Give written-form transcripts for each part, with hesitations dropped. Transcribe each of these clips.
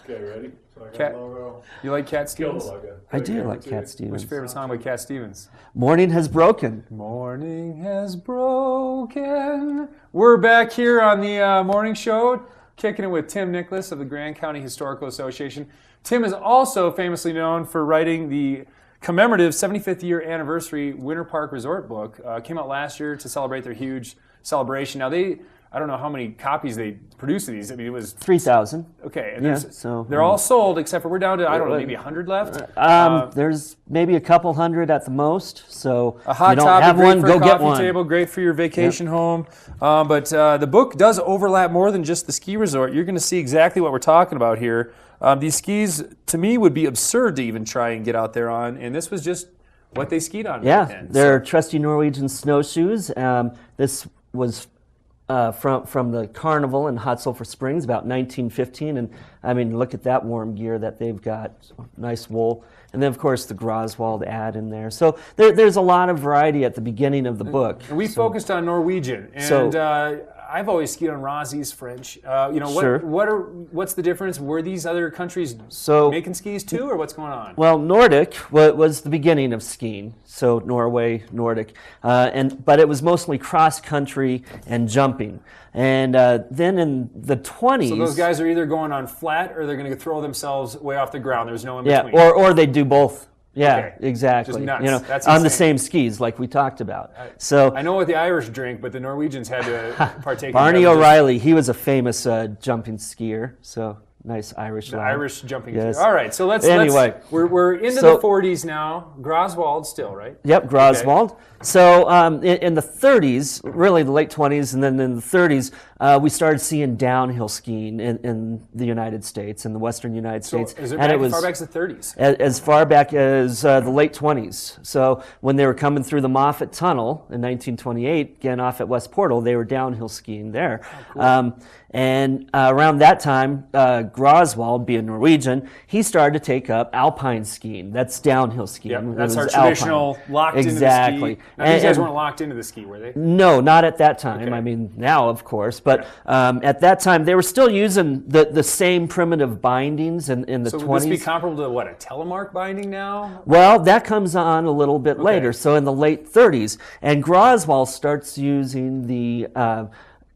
Okay, ready? So I got Cat- logo. You like Cat Stevens? I I do like Cat Stevens. What's your favorite song by Cat Stevens? Morning Has Broken. Morning has broken. We're back here on the morning show, kicking it with Tim Nicklas of the Grand County Historical Association. Tim is also famously known for writing the commemorative 75th year anniversary Winter Park Resort book. Came out last year to celebrate their huge celebration. Now I don't know how many copies they produced of these. I mean, it was 3,000. okay. And Yeah, so they're all sold except for we're down to, I don't know, maybe 100 left. There's maybe a couple hundred at the most. So A hot if you don't topic, have great one, for go a get coffee one. table, great for your vacation home. But the book does overlap more than just the ski resort. You're going to see exactly what we're talking about here. These skis, to me, would be absurd to even try and get out there on, and this was just what they skied on. Yeah, back then. they're trusty Norwegian snowshoes. This was from the carnival in Hot Sulphur Springs about 1915, and I mean, look at that warm gear that they've got, nice wool, and then of course the Groswald ad in there. So there's a lot of variety at the beginning of the book. And we focused on Norwegian, and I've always skied on Rossi's French. Sure. What's the difference? Were these other countries making skis too, or what's going on? Well, Nordic was the beginning of skiing, so Norway, Nordic, but it was mostly cross country and jumping. And then in the 20s, So those guys are either going on flat or they're going to throw themselves way off the ground. There's no in yeah, between. or they do both. Yeah, Okay. exactly. Just nuts. You know, That's on the insane. same skis like we talked about. So I know what the Irish drink, but the Norwegians had to partake. Barney in beverages. O'Reilly, he was a famous jumping skier. So nice Irish The lad. Irish jumping. Yes. All right, so Anyway. we're into So- the 40s now. Groswald still, right? Yep, Groswald. So in the 30s, really the late 20s, and then in the 30s, we started seeing downhill skiing in the United States, in the western United So States. is it and back as far back as the 30s? as far back as the late 20s. So when they were coming through the Moffat Tunnel in 1928, again off at West Portal, they were downhill skiing there. And around that time, Groswald, being Norwegian, he started to take up alpine skiing. That's downhill skiing. Yep, It that's our was traditional alpine. locked Exactly. into the ski. Now, these guys And- weren't locked into the ski, were they? No, not at that time. Okay. I mean, now, of course. But at that time, they were still using the same primitive bindings in the So 20s. would this be comparable to what, a telemark binding now? Well, that comes on a little bit later, so in the late 30s. And Groswald starts using the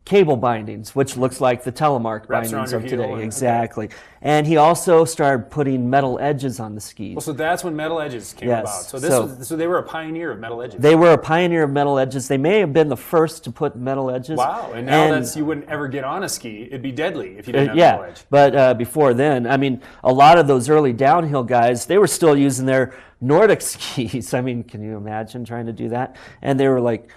cable bindings, which looks like the telemark Wraps around bindings your of heel today. and- Exactly. And he also started putting metal edges on the skis. Well, so that's when metal edges came Yes, about. So they were a pioneer of metal edges. They were a pioneer of metal edges. They may have been the first to put metal edges. Wow, and now you wouldn't ever get on a ski. It'd be deadly if you didn't have metal edge. But before then, I mean, a lot of those early downhill guys, they were still using their Nordic skis. I mean, can you imagine trying to do that? And they were like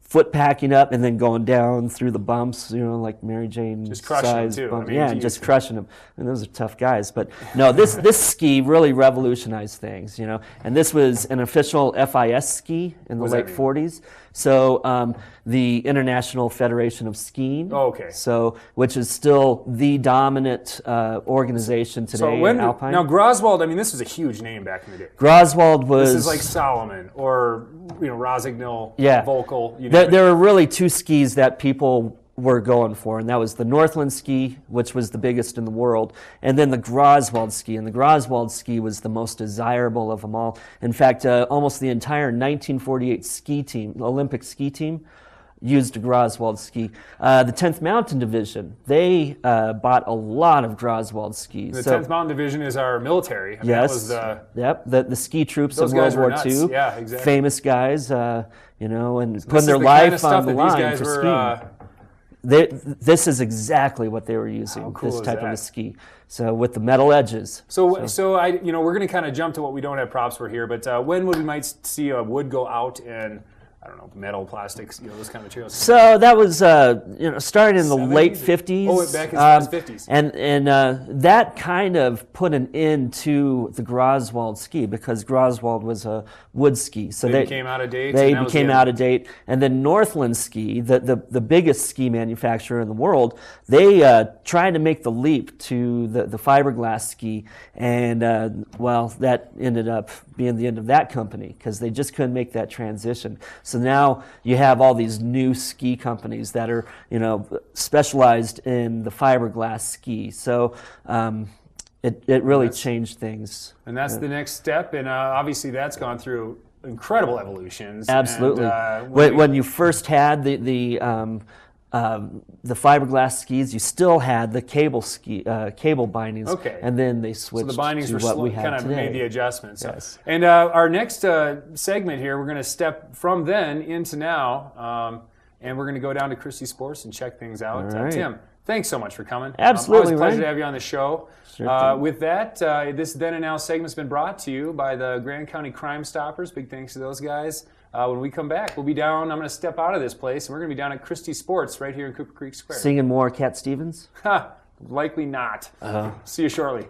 foot packing up and then going down through the bumps, you know, like Mary Jane Just crushing them, size too. bump. I mean, yeah, geez. just crushing them. And those are tough guys. But no, this ski really revolutionized things, you know. And this was an official FIS ski in the What does that late mean? 40s. So the International Federation of Skiing. Oh, okay. So, which is still the dominant organization today So in Alpine. now Groswald, I mean, this was a huge name back in the day. Groswald was. This is like Solomon or Rosignol, Yeah. Volkel. There were really two skis that people were going for, and that was the Northland ski, which was the biggest in the world, and then the Groswald ski. And the Groswald ski was the most desirable of them all. In fact, almost the entire 1948 ski team, Olympic ski team, used a Groswald ski. The 10th Mountain Division, they bought a lot of Groswald skis. The So- 10th Mountain Division is our military. I mean, Yes. That was the ski troops Those in World guys were War nuts. II. Yeah, exactly. Famous guys, you know, and this putting is their the kind of life stuff on the that these line guys for were, skiing. This is exactly what they were using. How cool This is type of that? a ski. So with the metal edges. So we're going to kind of jump to what we don't have props for here, but when would we might see a wood go out and, I don't know, metal, plastics, those kind of materials? So that was started in the 70s? late 50s. Oh, back as 50s. And that kind of put an end to the Groswald ski because Groswald was a wood ski. So They became out of date, They and that was became the out end. of date. And then Northland Ski, the biggest ski manufacturer in the world, they tried to make the leap to the fiberglass ski. And, that ended up being the end of that company because they just couldn't make that transition. So now you have all these new ski companies that are, specialized in the fiberglass ski. So it really changed things. And that's the next step, and obviously that's gone through incredible evolutions. Absolutely. And, when you first had the fiberglass skis, you still had the cable bindings, and then they switched so the bindings to were what we have kind of today. made the adjustments. Yes. And our next segment here, we're going to step from then into now, and we're going to go down to Christie Sports and check things out. All right. Tim, thanks so much for coming. Absolutely, always a pleasure Ryan. to have you on the show. Sure With that, this Then and Now segment's been brought to you by the Grand County Crime Stoppers. Big thanks to those guys. When we come back, we'll be down. I'm going to step out of this place, and we're going to be down at Christie Sports right here in Cooper Creek Square. Singing more Cat Stevens? Likely not. See you shortly.